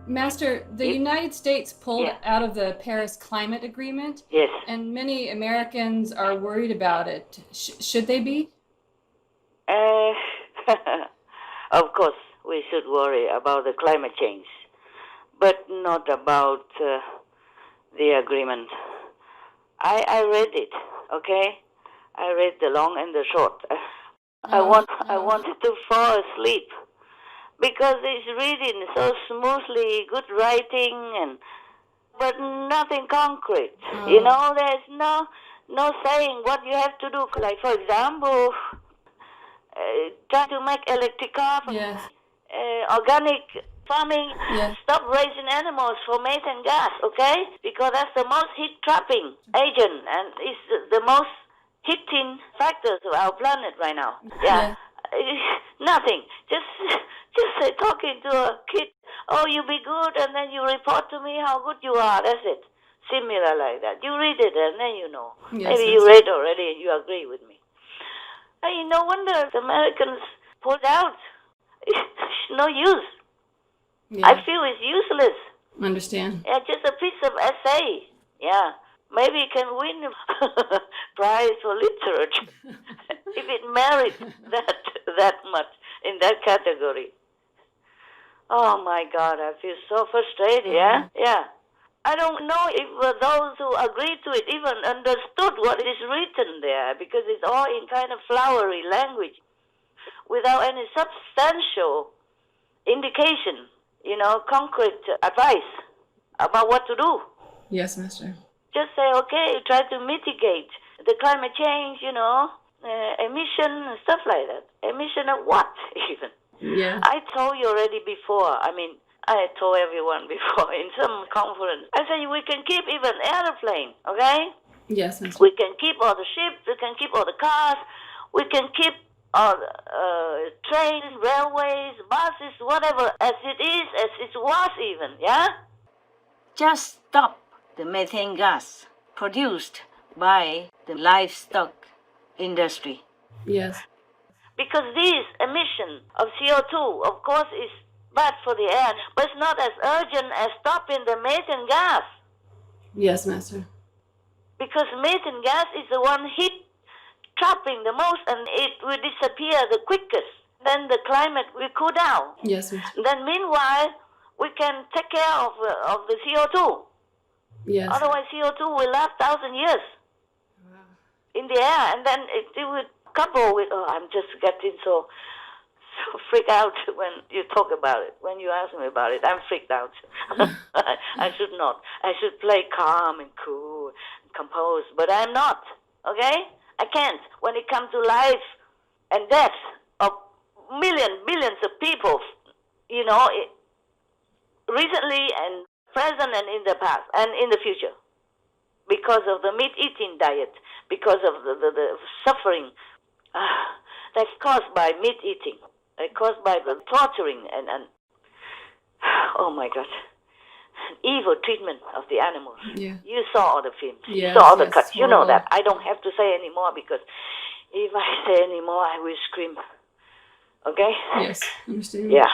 Master, the United States pulled out of the Paris Climate Agreement. Yes. And many Americans are worried about it. Should they be? Of course, we should worry about the climate change, but not about the agreement. I read it, okay? I read the long and the short. I wanted to fall asleep because it's reading so smoothly, good writing, but nothing concrete. You know, there's no saying what you have to do. Like, for example, try to make electric car, organic farming, stop raising animals for methane gas, okay? Because that's the most heat-trapping agent and it's the most heating factors of our planet right now. Nothing. Just talking to a kid, oh, you be good, and then you report to me how good you are. That's it. Similar like that. You read it and then you know. Maybe you read already and you agree with me. No wonder the Americans pulled out. It's no use. I feel it's useless. Understand. Yeah, just a piece of essay. Yeah. Maybe it can win a prize for literature if it merits that much in that category. Oh my God, I feel so frustrated. Yeah. I don't know if those who agreed to it even understood what is written there because it's all in kind of flowery language without any substantial indication, concrete advice about what to do. Yes, Master. Just say, okay, try to mitigate the climate change, emission and stuff like that. Emission of what, even? Yeah. I told you already before. I told everyone before in some conference. I said we can keep even airplane, okay? Yes, Master. We can keep all the ships. We can keep all the cars. We can keep all the trains, railways, buses, whatever, as it is, as it was even, yeah? Just stop the methane gas produced by the livestock industry. Yes. Because this emission of CO2, of course, is bad for the air, but it's not as urgent as stopping the methane gas. Yes, Master. Because methane gas is the one heat trapping the most, and it will disappear the quickest. Then the climate will cool down. Yes, Master. Then meanwhile, we can take care of the CO2. Yes. Otherwise, CO2 will last 1,000 years in the air, and then it will couple with. Oh, I'm just getting so freaked out when you talk about it. When you ask me about it, I'm freaked out. I should not. I should play calm and cool, and composed, but I'm not. Okay, I can't. When it comes to life and death of billions of people, recently and present and in the past and in the future, because of the meat-eating diet, because of the suffering that's caused by meat-eating, caused by the torturing and oh my God, evil treatment of the animals. Yeah. You saw all the films. Yes, you saw all the cuts. horrible. You know that. I don't have to say anymore because if I say anymore, I will scream. Okay? Yes, understand. Yeah.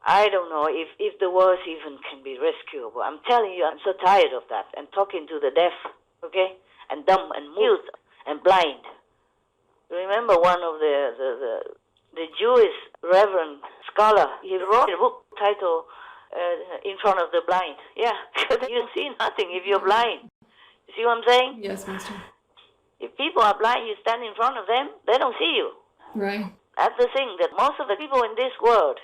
I don't know if the world even can be rescuable. I'm telling you, I'm so tired of that. And talking to the deaf, okay? And dumb and mute and blind. Remember one of the Jewish reverend scholar, he wrote a book titled In Front of the Blind. Yeah, you see nothing if you're blind. You see what I'm saying? Yes, Master. If people are blind, you stand in front of them, they don't see you. Right. That's the thing, that most of the people in this world,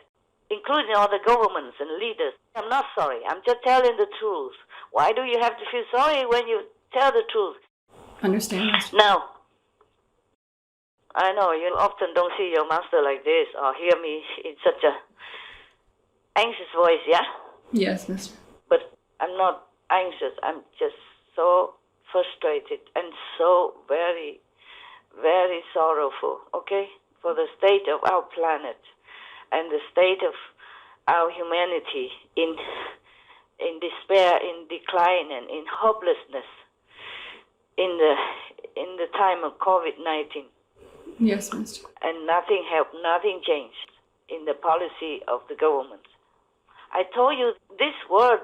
including all the governments and leaders, I'm not sorry. I'm just telling the truth. Why do you have to feel sorry when you tell the truth? Understand, Master. Now, I know you often don't see your master like this or hear me in such a anxious voice, yeah? Yes, Master. But I'm not anxious. I'm just so frustrated and so very, very sorrowful, okay? For the state of our planet and the state of our humanity in despair, in decline, and in hopelessness in the time of COVID-19. Yes, Master. And nothing helped, nothing changed in the policy of the government. I told you this word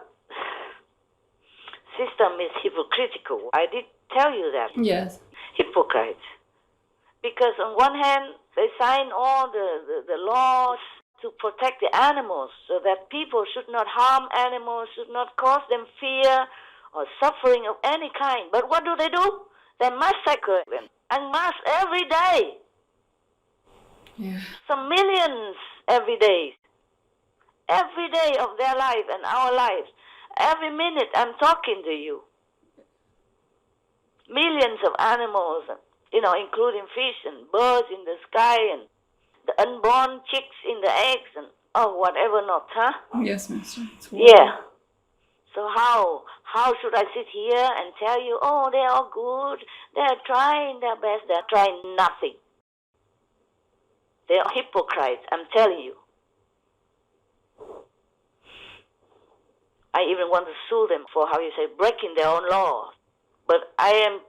system is hypocritical. I did tell you that. Yes. Hypocrites. Because on one hand, they sign all the laws to protect the animals so that people should not harm animals, should not cause them fear or suffering of any kind. But what do? They massacre them en masse every day. Yeah. Some millions every day. Every day of their life and our lives. Every minute I'm talking to you. Millions of animals, including fish and birds in the sky and the unborn chicks in the eggs and whatever not, huh? Yes, Master. Yeah. So how should I sit here and tell you, they're all good, they're trying their best, they're trying nothing. They're hypocrites, I'm telling you. I even want to sue them for, breaking their own law. But I am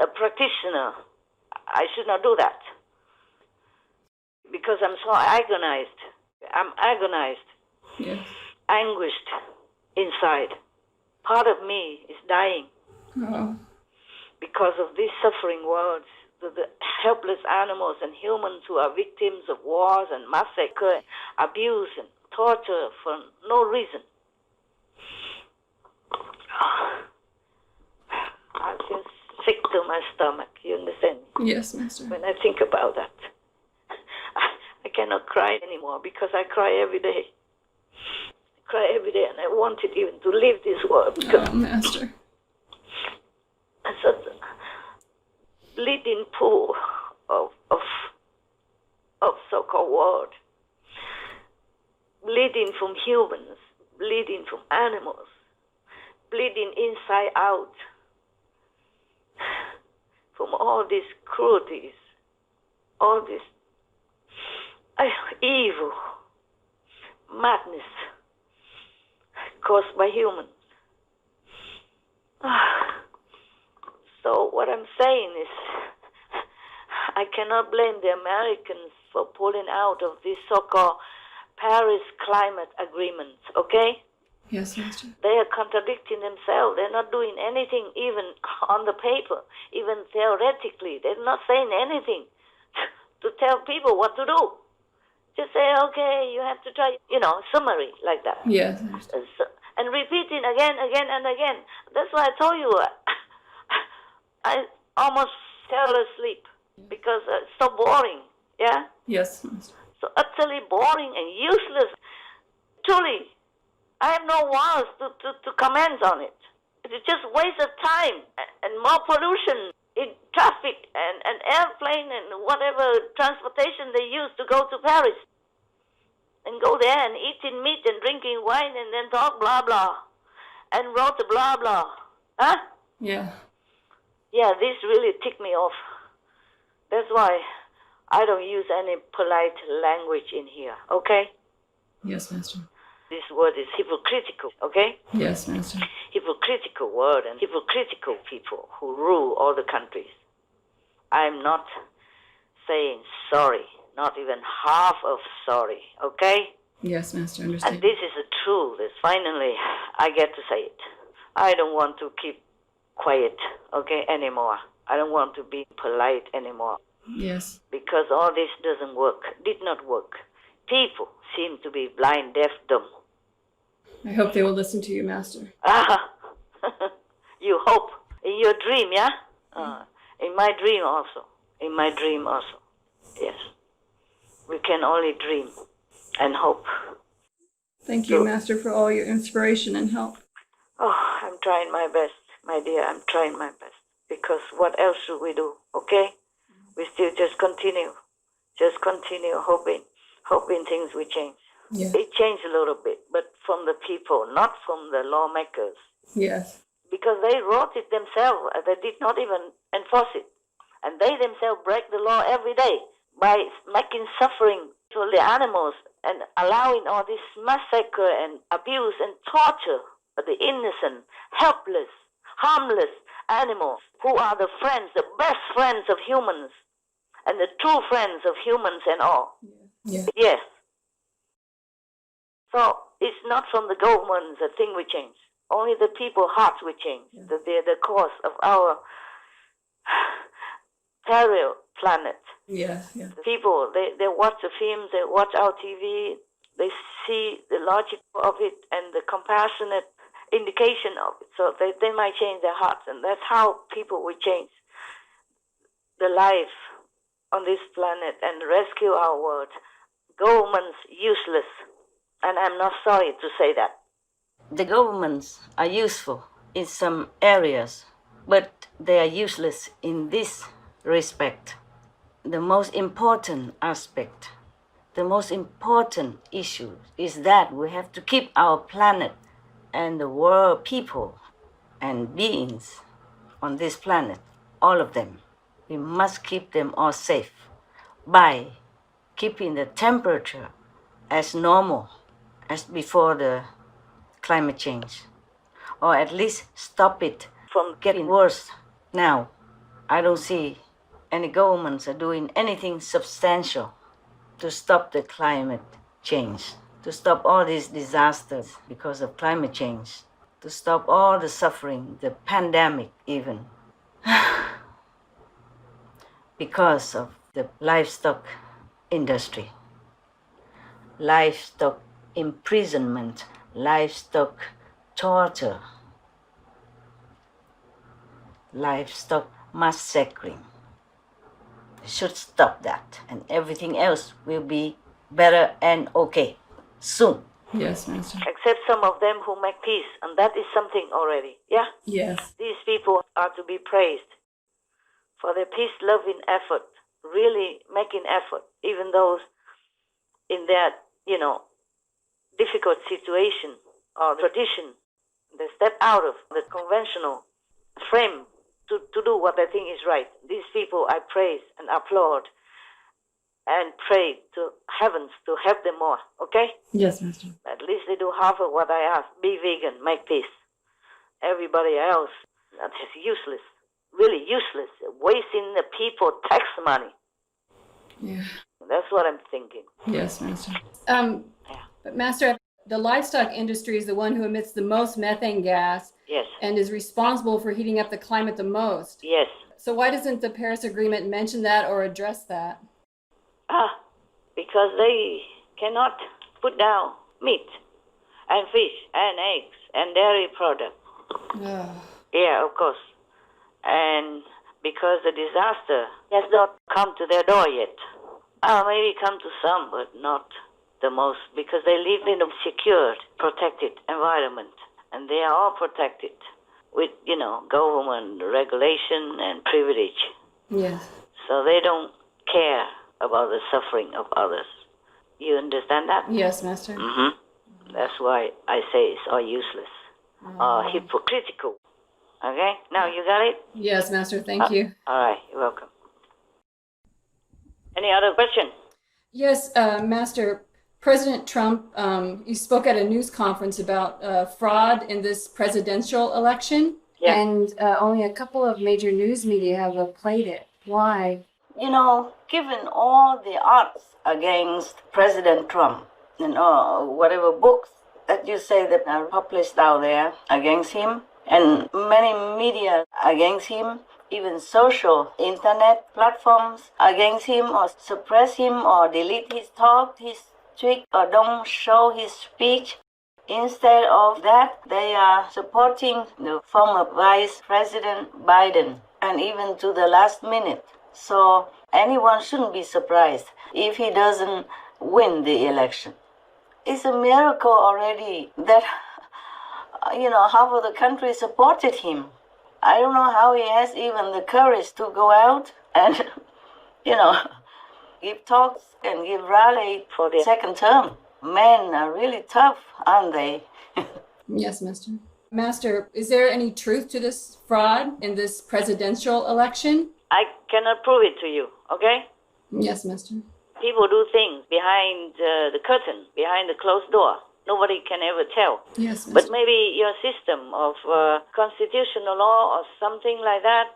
a practitioner. I should not do that. Because I'm so agonized. I'm agonized. Yes. Anguished inside. Part of me is dying. Oh. Because of these suffering words. The helpless animals and humans who are victims of wars and massacre, abuse and torture for no reason. I feel sick to my stomach, you understand? Yes, Master. When I think about that. I cannot cry anymore because I cry every day. I cry every day and I wanted even to leave this world because Master. it's such a bleeding pool of so-called world. Bleeding from humans, bleeding from animals, bleeding inside out from all these cruelties, all this evil, madness caused by humans. So what I'm saying is I cannot blame the Americans for pulling out of this so-called Paris Climate Agreement, okay? Yes, Master. They are contradicting themselves. They're not doing anything even on the paper, even theoretically. They're not saying anything to tell people what to do. Just say, okay, you have to try, summary like that. Yes. And repeating again and again. That's why I told you, I almost fell asleep because it's so boring, yeah? Yes, Master. So utterly boring and useless. Truly, I have no words to comment on it. It's just waste of time and more pollution in traffic and airplane and whatever transportation they use to go to Paris. And go there and eating meat and drinking wine and then talk blah blah. And wrote blah blah. Huh? Yeah. Yeah, this really ticked me off. That's why I don't use any polite language in here, okay? Yes, Master. This word is hypocritical, okay? Yes, Master. Hypocritical word and hypocritical people who rule all the countries. I'm not saying sorry, not even half of sorry, okay? Yes, Master, understand. And this is the truth. Finally, I get to say it. I don't want to keep quiet, okay, anymore. I don't want to be polite anymore. Yes. Because all this doesn't work, did not work. People seem to be blind, deaf, dumb. I hope they will listen to you, Master. You hope. In your dream, yeah? In my dream also. In my dream also. Yes. We can only dream and hope. Thank you, Master, for all your inspiration and help. Oh, I'm trying my best, my dear. I'm trying my best. Because what else should we do, okay? We still just continue. Just continue hoping things will change. Yeah. It changed a little bit, but from the people, not from the lawmakers. Yes. Because they wrote it themselves. They did not even enforce it. And they themselves break the law every day by making suffering to the animals and allowing all this massacre and abuse and torture of the innocent, helpless, harmless animals who are the friends, the best friends of humans and the true friends of humans and all. Yeah. Yes. So It's not from the government that thing will change. Only the people's hearts will change. Yeah. That they're the cause of our terrible planet. Yeah, yeah. The people, they watch the films, they watch our TV, they see the logic of it and the compassionate indication of it. So they might change their hearts, and that's how people will change the life on this planet and rescue our world. Governments useless, and I'm not sorry to say that. The governments are useful in some areas, but they are useless in this respect. The most important aspect, the most important issue is that we have to keep our planet and the world people and beings on this planet, all of them. We must keep them all safe by keeping the temperature as normal as before the climate change, or at least stop it from getting worse. Now, I don't see any governments are doing anything substantial to stop the climate change, to stop all these disasters because of climate change, to stop all the suffering, the pandemic even, because of the livestock industry, livestock imprisonment, livestock torture, livestock massacring. Should stop that, and everything else will be better and okay soon. Yes, Master. Except some of them who make peace, and that is something already. Yeah? Yes. These people are to be praised for their peace-loving effort, really making effort, even though in their, difficult situation or tradition, they step out of the conventional frame to do what I think is right. These people I praise and applaud and pray to heavens to help them more, okay? Yes, Master. At least they do half of what I ask. Be vegan, make peace. Everybody else, that is useless, really useless, wasting the people tax money. Yeah. That's what I'm thinking. Yes, Master. But Master, the livestock industry is the one who emits the most methane gas. Yes. And is responsible for heating up the climate the most. Yes. So why doesn't the Paris Agreement mention that or address that? Because they cannot put down meat and fish and eggs and dairy products. Yeah, of course. And because the disaster has not come to their door yet. Maybe come to some, but not the most, because they live in a secured, protected environment. And they are all protected with, government regulation and privilege. Yes. So they don't care about the suffering of others. You understand that? Yes, Master. Mm-hmm. That's why I say it's all useless, hypocritical. Okay? Now you got it? Yes, Master. Thank you. All right. You're welcome. Any other question? Yes, Master. President Trump, he spoke at a news conference about fraud in this presidential election. Yeah. And only a couple of major news media have played it. Why? Given all the odds against President Trump, whatever books that you say that are published out there against him, and many media against him, even social internet platforms against him, or suppress him, or delete his talk, his tweet, or don't show his speech. Instead of that, they are supporting the former Vice President Biden, and even to the last minute. So anyone shouldn't be surprised if he doesn't win the election. It's a miracle already that, half of the country supported him. I don't know how he has even the courage to go out and, give talks and give rally for the second term. Men are really tough, aren't they? Yes, Master. Master, is there any truth to this fraud in this presidential election? I cannot prove it to you, okay? Yes, Master. People do things behind the curtain, behind the closed door. Nobody can ever tell. Yes, Master. But maybe your system of constitutional law or something like that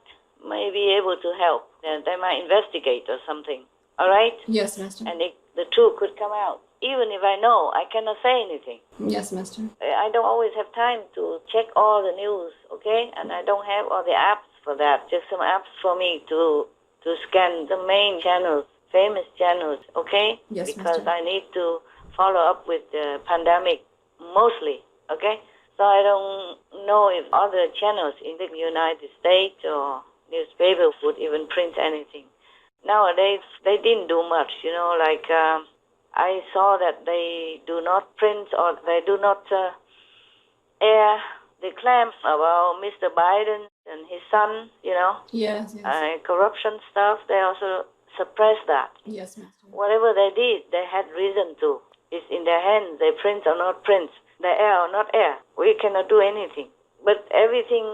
may be able to help. They might investigate or something. All right? Yes, Master. And the truth could come out. Even if I know, I cannot say anything. Yes, Master. I don't always have time to check all the news, okay? And I don't have all the apps for that. Just some apps for me to scan the main channels, famous channels, okay? Yes, because Master. I need to follow up with the pandemic mostly, okay? So I don't know if other channels in the United States or newspapers would even print anything. Nowadays, they didn't do much, like I saw that they do not print or they do not air the claims about Mr. Biden and his son, Yes, yes. corruption stuff. They also suppress that. Yes, Master. Whatever they did, they had reason to. It's in their hands. They print or not print. They air or not air. We cannot do anything. But everything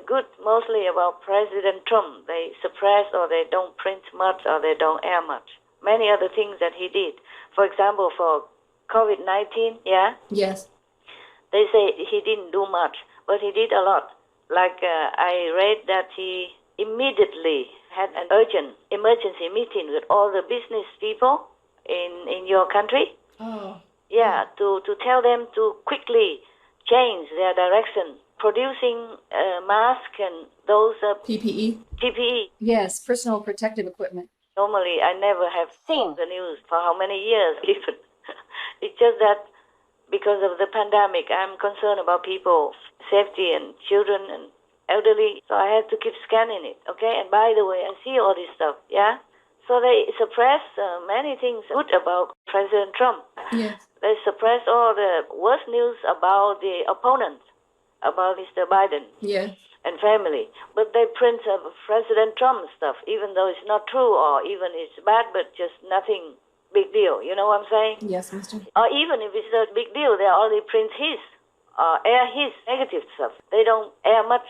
good, mostly about President Trump. They suppress or they don't print much or they don't air much. Many other things that he did. For example, for COVID-19, yeah? Yes. They say he didn't do much, but he did a lot. Like I read that he immediately had an urgent emergency meeting with all the business people in your country. Oh. Yeah, to tell them to quickly change their direction, producing masks and those PPE? PPE. Yes, personal protective equipment. Normally, I never have seen the news for how many years even. It's just that because of the pandemic, I'm concerned about people's safety and children and elderly, so I had to keep scanning it, okay? And by the way, I see all this stuff, yeah? So they suppress many things good about President Trump. Yes. They suppress all the worst news about the opponent, about Mr. Biden. Yes. And family. But they print President Trump stuff, even though it's not true or even it's bad, but just nothing big deal. You know what I'm saying? Yes, Master. Or even if it's a big deal, they only print his, air his negative stuff. They don't air much.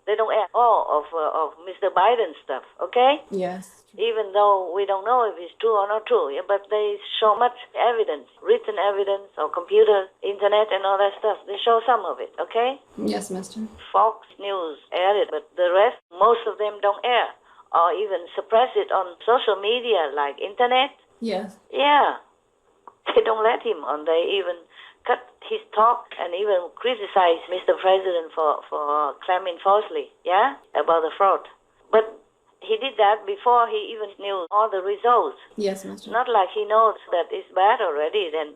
They don't air all of Mr. Biden's stuff, okay? Yes. Even though we don't know if it's true or not true, yeah, but they show much evidence, written evidence or computer, internet and all that stuff. They show some of it, okay? Yes, Master. Fox News air it, but the rest, most of them don't air or even suppress it on social media like internet. Yes. Yeah, they don't let him on. They even cut his talk and even criticize Mr. President for claiming falsely, yeah, about the fraud. But he did that before he even knew all the results. Yes, Master. Not like he knows that it's bad already, then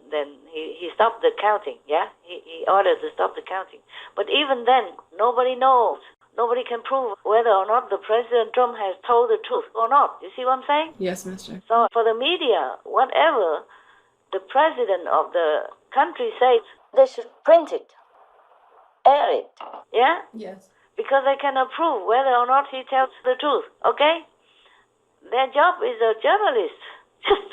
he stopped the counting, yeah? He ordered to stop the counting. But even then, nobody knows. Nobody can prove whether or not the President Trump has told the truth or not. You see what I'm saying? Yes, Master. So for the media, whatever the president of the country says, they should print it, air it, yeah? Yes. Because they cannot prove whether or not he tells the truth, okay? Their job is a journalist, just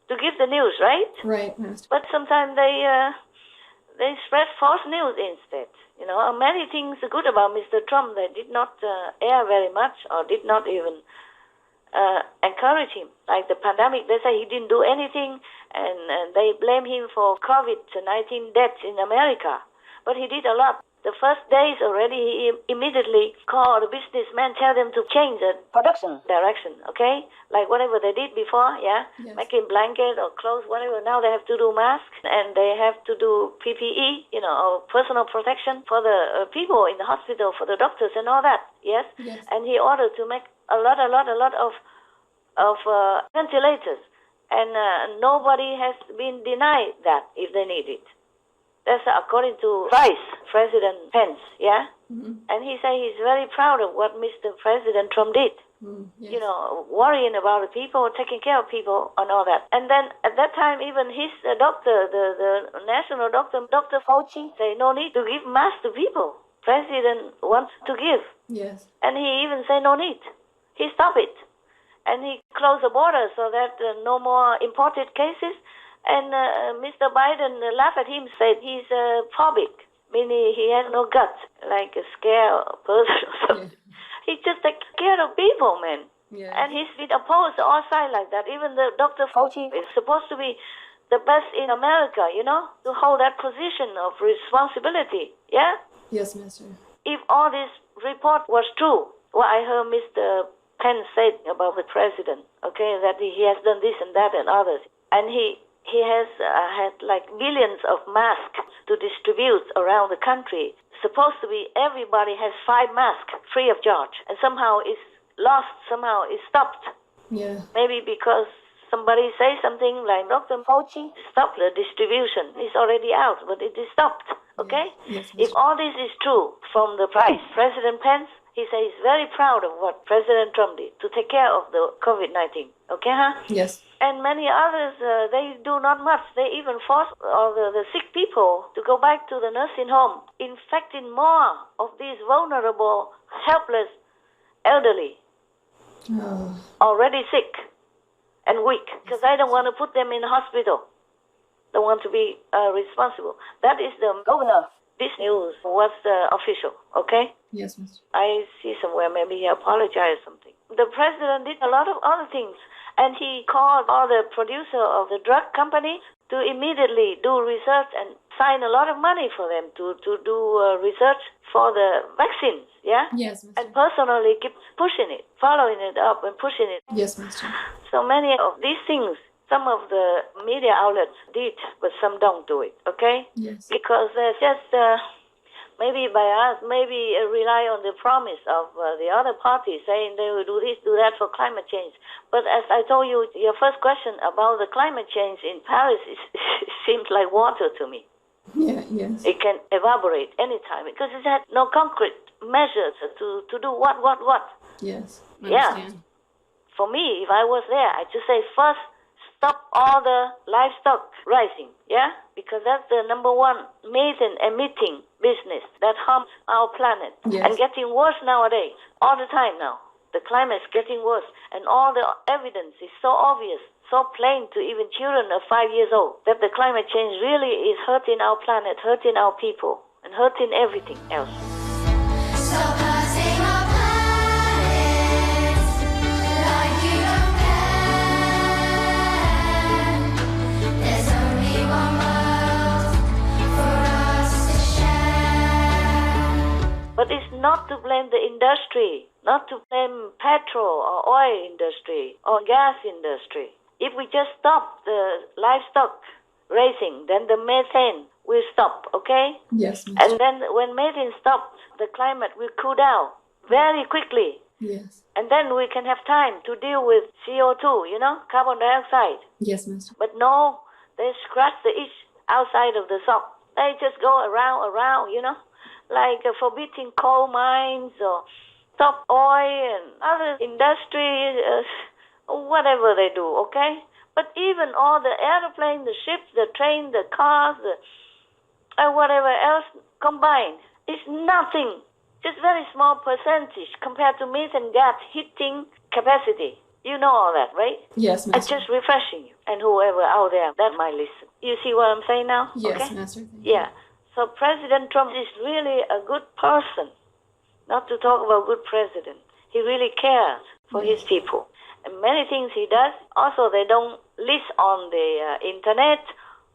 to give the news, right? Right, Master. But sometimes they spread false news instead. Many things good about Mr. Trump, they did not air very much or did not even encourage him. Like the pandemic, they say he didn't do anything, and they blame him for COVID-19 deaths in America. But he did a lot. The first days already, he immediately called the businessmen, tell them to change the production direction, okay? Like whatever they did before, yeah? Yes. Making blanket or clothes, whatever. Now they have to do masks and they have to do PPE, or personal protection for the people in the hospital, for the doctors and all that, yes? Yes. And he ordered to make a lot of ventilators. And nobody has been denied that if they need it. That's according to Vice President Pence, yeah? Mm-hmm. And he said he's very proud of what Mr. President Trump did. Yes. Worrying about the people, taking care of people and all that. And then at that time, even his doctor, the national doctor, Dr. Fauci, say no need to give masks to people. President wants to give. Yes. And he even say no need. He stopped it. And he closed the border so that no more imported cases. And Mr. Biden laughed at him, said he's phobic, meaning he has no guts, like a scare person or something. Yeah. He just takes care of people, man. Yeah. And he's been opposed to all sides like that. Even the Dr. Fauci is supposed to be the best in America, to hold that position of responsibility, yeah? Yes, Master. If all this report was true, what I heard Mr. Pence said about the president, okay, that he has done this and that and others. And he has had like millions of masks to distribute around the country. Supposed to be everybody has 5 masks free of charge. And somehow it's lost, somehow it's stopped. Yeah. Maybe because somebody say something like Dr. Fauci, stop the distribution. It's already out, but it is stopped. Okay? Yes, if all this is true from the price, President Pence, he says he's very proud of what President Trump did to take care of the COVID-19. Okay, huh? Yes. And many others, they do not much. They even force all the sick people to go back to the nursing home, infecting more of these vulnerable, helpless, elderly, already sick and weak, because I don't want to put them in the hospital. Don't want to be responsible. That is the governor. This news was official, okay? Yes, Mr. I see somewhere maybe he apologized something. The president did a lot of other things, and he called all the producer of the drug company to immediately do research and sign a lot of money for them to do research for the vaccines, yeah? Yes, Mr. And personally keep pushing it, following it up and pushing it. Yes, Mr. So many of these things, some of the media outlets did, but some don't do it, okay? Yes. Because they're just, maybe by us, maybe rely on the promise of the other parties saying they will do this, do that for climate change. But as I told you, your first question about the climate change in Paris seems like water to me. Yeah, yes. It can evaporate anytime because it had no concrete measures to do what. Yes. Yeah. Understand. For me, if I was there, I'd just say first, stop all the livestock rising, yeah? Because that's the number one methane emitting business that harms our planet. Yes. And getting worse nowadays, all the time now. The climate's getting worse, and all the evidence is so obvious, so plain to even children of 5 years old, that the climate change really is hurting our planet, hurting our people, and hurting everything else. Stop hurting our planet like you don't care. There's only one world for us to share. But it's not to blame the industry, not to blame petrol or oil industry or gas industry. If we just stop the livestock raising, then the methane will stop, okay? Yes, Mr. And then when methane stops, the climate will cool down very quickly. Yes. And then we can have time to deal with CO2, carbon dioxide. Yes, Mr. But no, they scratch the itch outside of the sock. They just go around, like forbidding coal mines or stop oil and other industries, whatever they do, okay? But even all the airplanes, the ships, the train, the cars, whatever else combined, it's nothing. Just very small percentage compared to methane gas heating capacity. You know all that, right? Yes, It's Master. just refreshing you and whoever out there that might listen. You see what I'm saying now? Yes, Okay? Master. Thank you. Yeah. So President Trump is really a good person. Not to talk about good president. He really cares for his people. And many things he does, also they don't list on the internet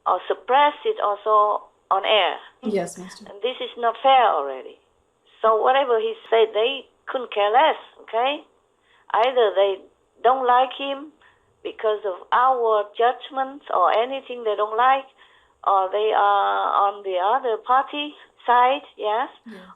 or suppress it also on air. Yes, Master. And this is not fair already. So whatever he said, they couldn't care less, okay? Either they don't like him because of our judgments or anything they don't like, or they are on the other party side, yes?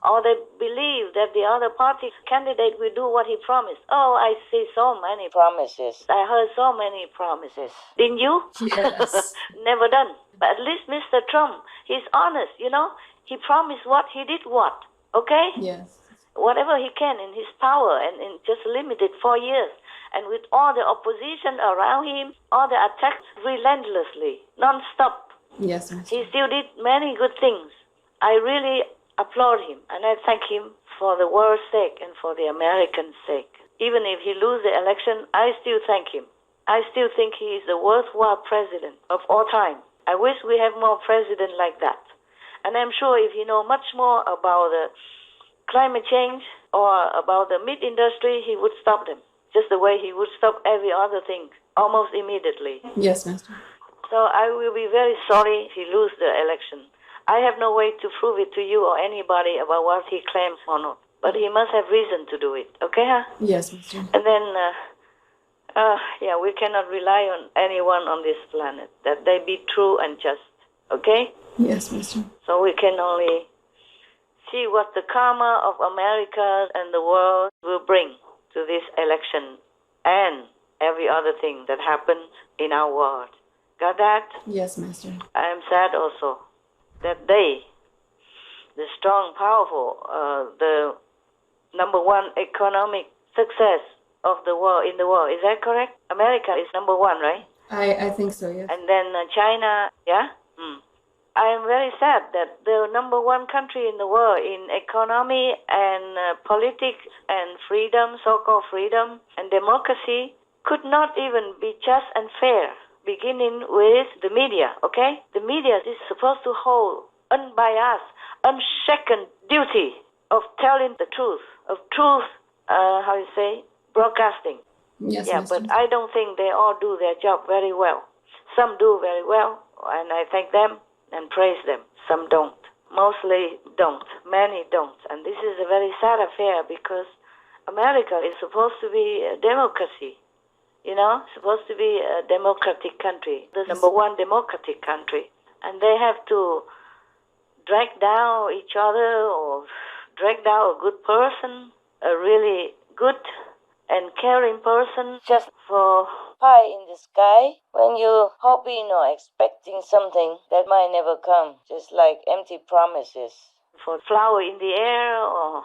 Or they believe that the other party candidate will do what he promised. Oh, I see so many promises. I heard so many promises. Didn't you? Yes. Never done. But at least Mr. Trump, he's honest, He promised what, he did what, okay? Yes. Whatever he can in his power and in just limited 4 years. And with all the opposition around him, all the attacks relentlessly, non-stop. Yes, Master. He still did many good things. I really applaud him, and I thank him for the world's sake and for the American sake. Even if he loses the election, I still thank him. I still think he is the worthwhile president of all time. I wish we have more presidents like that. And I'm sure if he knows much more about the climate change or about the meat industry, he would stop them, just the way he would stop every other thing, almost immediately. Yes, Master. So I will be very sorry if he loses the election. I have no way to prove it to you or anybody about what he claims or not. but he must have reason to do it. Okay, huh? Yes, Master. And then, we cannot rely on anyone on this planet, that they be true and just. Okay? Yes, Master. So we can only see what the karma of America and the world will bring to this election and every other thing that happens in our world. Got that? Yes, Master. I am sad also that they, the strong, powerful, the number one economic success of the world in the world. Is that correct? America is number one, right? I think so, yes. And then China, yeah? I am very sad that the number one country in the world in economy and politics and freedom, so-called freedom and democracy, could not even be just and fair, beginning with the media, okay? The media is supposed to hold unbiased, unshaken duty of telling the truth, broadcasting. Yes, Yeah, Master. but I don't think they all do their job very well. Some do very well, and I thank them and praise them. Some don't. Mostly don't. Many don't. And this is a very sad affair because America is supposed to be a democracy, supposed to be a democratic country, the number one democratic country. And they have to drag down each other or drag down a good person, a really good and caring person, just for pie in the sky when you're hoping or expecting something that might never come, just like empty promises. For flower in the air or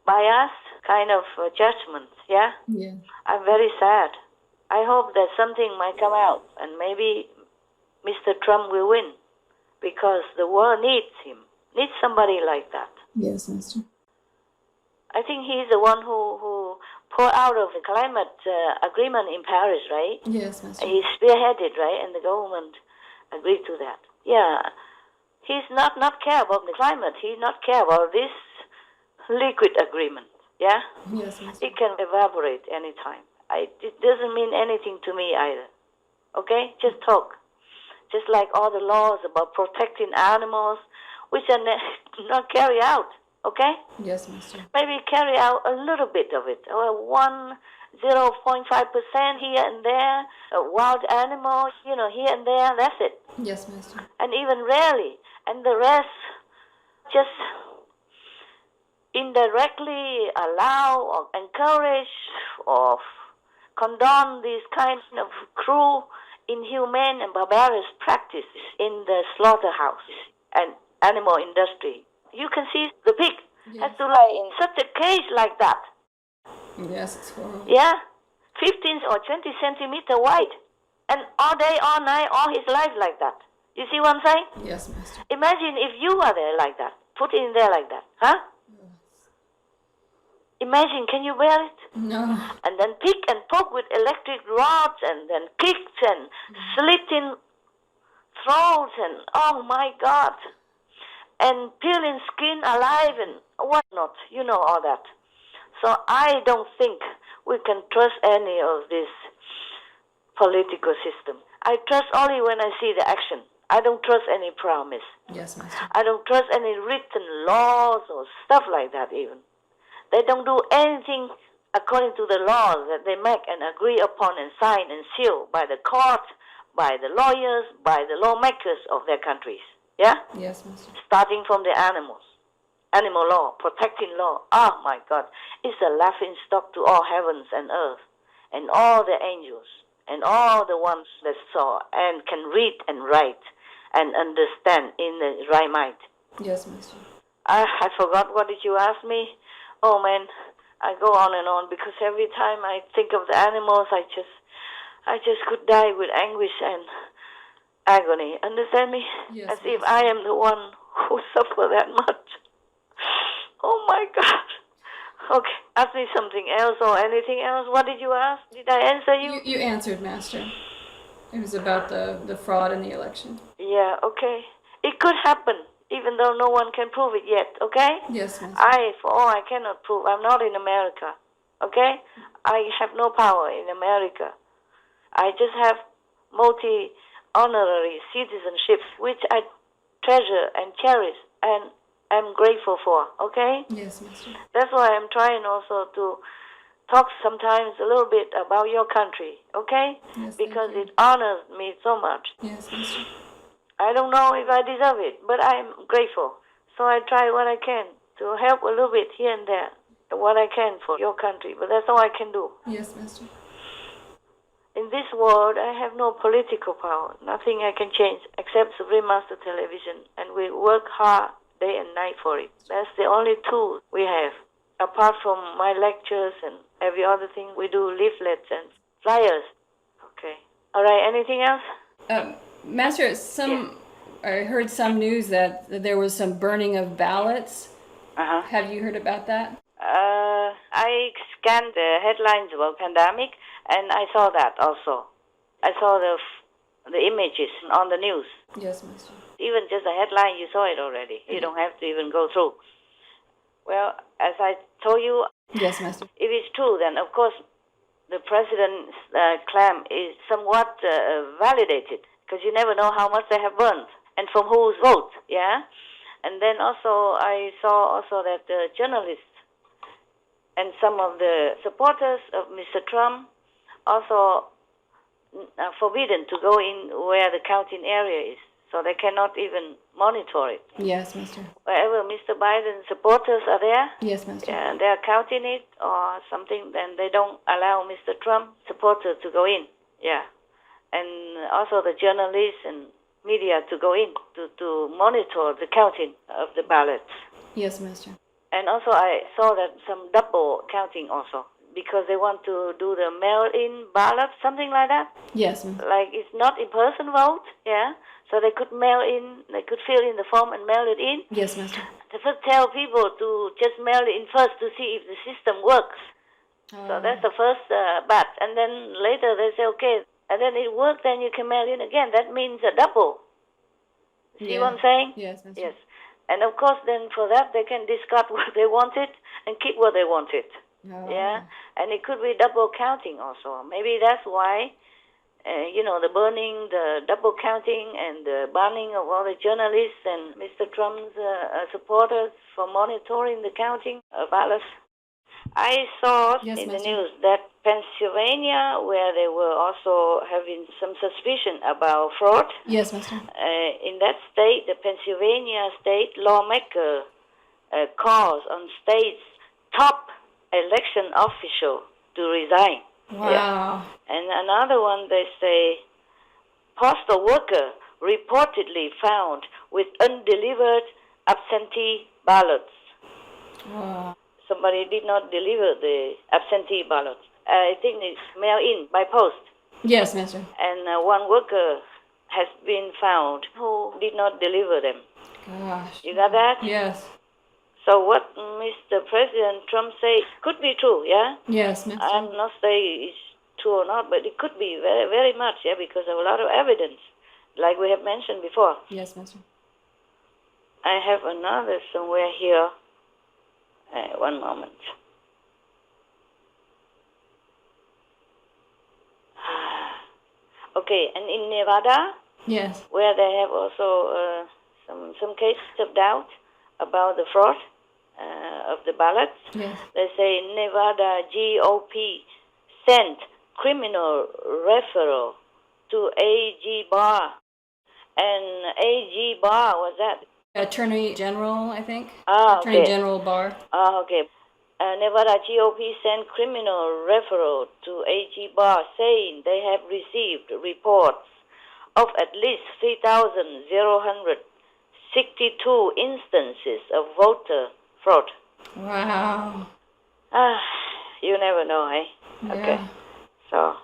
biased kind of judgment, yeah? Yeah. I'm very sad. I hope that something might come out and maybe Mr. Trump will win because the world needs him, needs somebody like that. Yes, Master. I think he's the one who pulled out of the climate agreement in Paris, right? Yes, Master. He spearheaded, right? And the government agreed to that. Yeah. He's not care about the climate. He's not care about this liquid agreement. Yeah? Yes, Master. It can evaporate anytime. It doesn't mean anything to me either. Okay? Just talk. Just like all the laws about protecting animals, which are not carried out. Okay? Yes, Master. Maybe carry out a little bit of it. 0.5% here and there, a wild animal, here and there, that's it. Yes, Master. And even rarely. And the rest just indirectly allow or encourage or condone these kinds of cruel, inhumane and barbarous practices in the slaughterhouse and animal industry. You can see the pig has to lie in such a cage like that. Yes, it's horrible. Yeah, 15 or 20 centimeter wide. And all day, all night, all his life like that. You see what I'm saying? Yes, Master. Imagine if you are there like that. Put it in there like that. Huh? Yes. Imagine, can you bear it? No. And then pick and poke with electric rods and then kicks and slitting throats and oh my God. And peeling skin alive and whatnot. You know all that. So I don't think we can trust any of this political system. I trust only when I see the action. I don't trust any promise. Yes, Master. I don't trust any written laws or stuff like that even. They don't do anything according to the laws that they make and agree upon and sign and seal by the court, by the lawyers, by the lawmakers of their countries. Yeah? Yes, Master. Starting from the animals. Animal law, protecting law. Oh my God. It's a laughing stock to all heavens and earth and all the angels and all the ones that saw and can read and write and understand in the right mind. Yes, Master. I forgot, what did you ask me? Oh man, I go on and on because every time I think of the animals, I just could die with anguish and agony. Understand me? Yes, As if I am the one who suffer that much. Oh my God. Okay, ask me something else or anything else. What did you ask? Did I answer you? You answered, Master. It was about the fraud in the election. Yeah, okay. It could happen, even though no one can prove it yet, okay? Yes, Master. For all I cannot prove, I'm not in America, okay? I have no power in America. I just have multi-honorary citizenships, which I treasure and cherish, and I'm grateful for, okay? Yes, Master. That's why I'm trying also to talk sometimes a little bit about your country, okay? Yes, because thank you. it honors me so much. Yes, Master. I don't know if I deserve it, but I'm grateful. So I try what I can to help a little bit here and there, what I can for your country, but that's all I can do. Yes, Master. In this world, I have no political power. Nothing I can change except Supreme Master Television, and we work hard day and night for it. That's the only tool we have. Apart from my lectures and every other thing, we do leaflets and flyers. Okay. All right, anything else? Master, I heard some news that there was some burning of ballots. Uh-huh. Have you heard about that? I scanned the headlines about pandemic, and I saw that also. I saw the images on the news. Yes, Master. Even just a headline, you saw it already. You don't have to even go through. Well, as I told you, Yes, Master. if it's true, then of course the president's claim is somewhat validated, because you never know how much they have burned and from whose vote, yeah? And then also I saw also that the journalists and some of the supporters of Mr. Trump also are forbidden to go in where the counting area is, so they cannot even monitor it. Yes, Master. Wherever Mr. Biden's supporters are there, Yes, Master. and they're counting it or something, then they don't allow Mr. Trump supporters to go in. Yeah. And also the journalists and media to go in to monitor the counting of the ballots. Yes, Master. And also I saw that some double counting also, because they want to do the mail-in ballot, something like that. Yes, Master. Like it's not in-person vote, yeah? So they could fill in the form and mail it in. Yes, Master. They first tell people to just mail it in first to see if the system works. So that's the first batch. And then later they say, okay, and then it works, then you can mail in again. That means a double. See what I'm saying? Yes, Master. Yes. And of course, then for that, they can discard what they wanted and keep what they wanted. Oh. Yeah? And it could be double counting also. Maybe that's why, the burning, the double counting, and the banning of all the journalists and Mr. Trump's supporters for monitoring the counting of ballots. I saw Yes, in the Master. news that Pennsylvania, where they were also having some suspicion about fraud, Yes, Master. in that state, the Pennsylvania state lawmaker calls on state's top election official to resign. Wow. Yeah. And another one, they say, postal worker reportedly found with undelivered absentee ballots. Wow. Somebody did not deliver the absentee ballots. I think it's mail in by post. Yes, Master. And one worker has been found who did not deliver them. Gosh. You got that? Yes. So what Mr. President Trump say could be true, yeah? Yes, Master. I'm not saying it's true or not, but it could be very, very much, yeah, because of a lot of evidence, like we have mentioned before. Yes, Master. I have another somewhere here. One moment. Okay, and in Nevada, Yes. where they have also some cases of doubt about the fraud of the ballots, Yes. they say Nevada GOP sent criminal referral to AG Barr. And AG Barr, was that? Attorney General, I think. Ah, Attorney okay. General Barr. Okay. Nevada GOP sent criminal referral to AG Barr saying they have received reports of at least 3,062 instances of voter fraud. Wow. You never know, eh? Yeah. Okay. So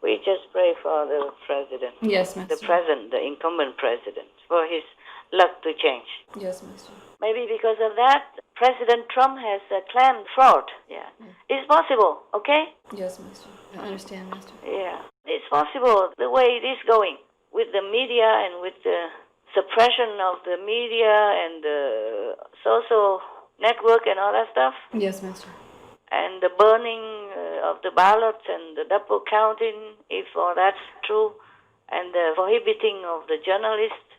we just pray for the president, Yes, Master. the incumbent president, for his luck to change. Yes, Master. Maybe because of that, President Trump has claimed fraud. Yeah. It's possible, okay? Yes, Master. I understand, Master. Yeah. It's possible the way it is going with the media and with the suppression of the media and the social network and all that stuff, Yes, Master. and the burning of the ballots and the double counting, if all that's true, and the prohibiting of the journalists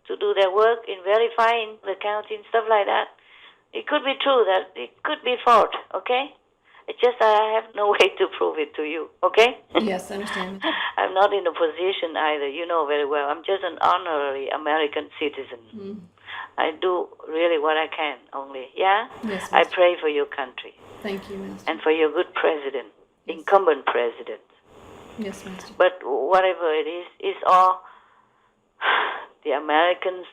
to do their work in verifying the counting, stuff like that. It could be true that it could be fraud, okay? It's just I have no way to prove it to you, okay? Yes, I understand. I'm not in a position either, you know very well. I'm just an honorary American citizen. I do really what I can only, yeah? Yes, I Master. pray for your country Thank you, Master. and for your good president, incumbent president. Yes, Master. But whatever it is, it's all the Americans'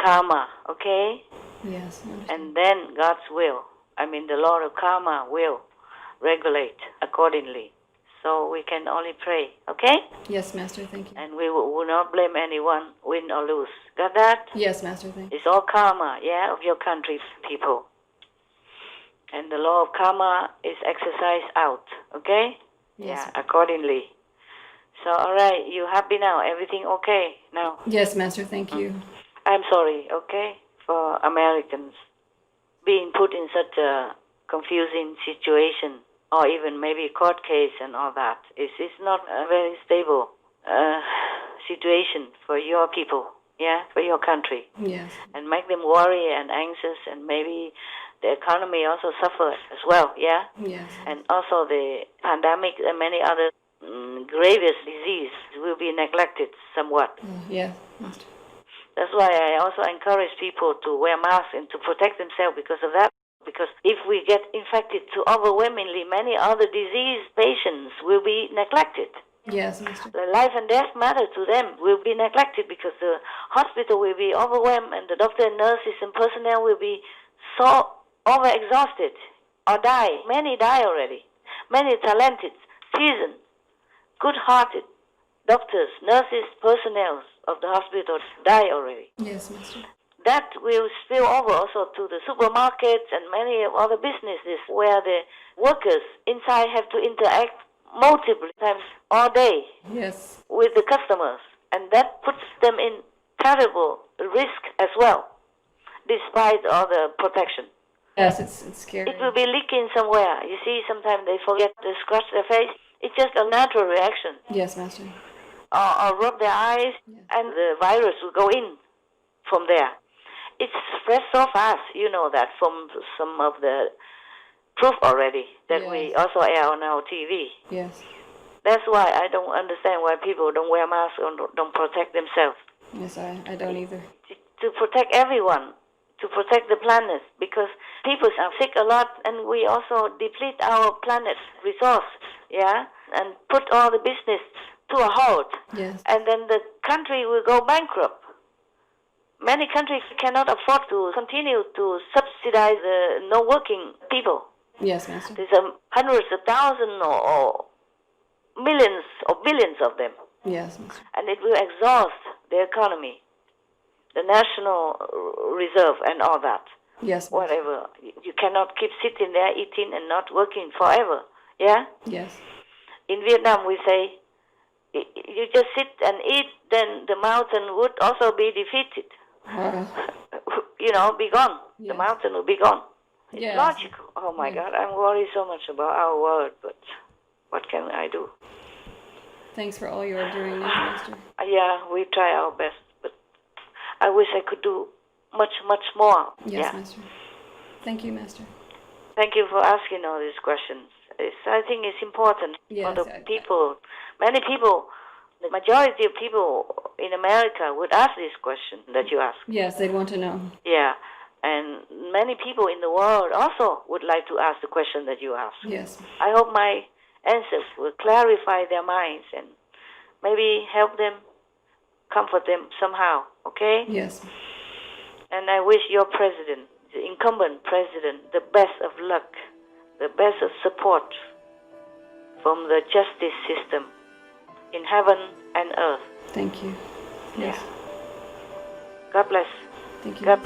karma, okay? Yes, I understand. And then God's will. I mean, the Lord of karma will regulate accordingly. So we can only pray, okay? Yes, Master. Thank you. And we will not blame anyone, win or lose. Got that? Yes, Master. Thank you. It's all karma, yeah, of your country's people. And the law of karma is exercised out, okay? Yes. Yeah, accordingly. So, all right, you happy now? Everything okay now? Yes, Master. Thank you. I'm sorry, okay, for Americans being put in such a confusing situation, or even maybe court case and all that. It's not a very stable situation for your people, yeah, for your country. Yes. And make them worry and anxious, and maybe the economy also suffers as well, yeah? Yes. And also the pandemic and many other grievous disease will be neglected somewhat. Yes, Master. That's why I also encourage people to wear masks and to protect themselves because of that. Because if we get infected to overwhelmingly many other disease patients will be neglected. Yes, Master. The life and death matter to them will be neglected because the hospital will be overwhelmed and the doctor and nurses and personnel will be so overexhausted or die. Many die already. Many talented, seasoned, good-hearted doctors, nurses, personnel of the hospital die already. Yes, Master. That will spill over also to the supermarkets and many other businesses where the workers inside have to interact multiple times all day Yes. with the customers. And that puts them in terrible risk as well, despite all the protection. Yes, it's scary. It will be leaking somewhere. You see, sometimes they forget to scratch their face. It's just a natural reaction. Yes, Master. Or rub their eyes, and the virus will go in from there. It spreads so fast, you know that from some of the proof already that we also air on our TV. Yes. That's why I don't understand why people don't wear masks or don't protect themselves. Yes, I don't either. To protect everyone, to protect the planet, because people are sick a lot, and we also deplete our planet's resource, yeah, and put all the business to a halt. Yes. And then the country will go bankrupt. Many countries cannot afford to continue to subsidize the no-working people. Yes, Master. There's hundreds of thousands or millions or billions of them. Yes, Master. And it will exhaust the economy, the national reserve and all that. Yes, Master. Whatever. You cannot keep sitting there eating and not working forever. Yeah? Yes. In Vietnam we say, you just sit and eat, then the mountain would also be defeated. You know, be gone. Yes. The mountain will be gone. It's Yes. logical. Oh my God, I'm worried so much about our world, but what can I do? Thanks for all you are doing, Master. Yeah, we try our best, but I wish I could do much, much more. Yes, Yeah. Master. Thank you, Master. Thank you for asking all these questions. I think it's important Yes, for the people. Many people, the majority of people in America would ask this question that you ask. Yes, they'd want to know. Yeah, and many people in the world also would like to ask the question that you ask. Yes. I hope my answers will clarify their minds and maybe help them, comfort them somehow, okay? Yes. And I wish your president, the incumbent president, the best of luck, the best of support from the justice system in heaven and earth. Thank you. Yes. God bless. Thank you. God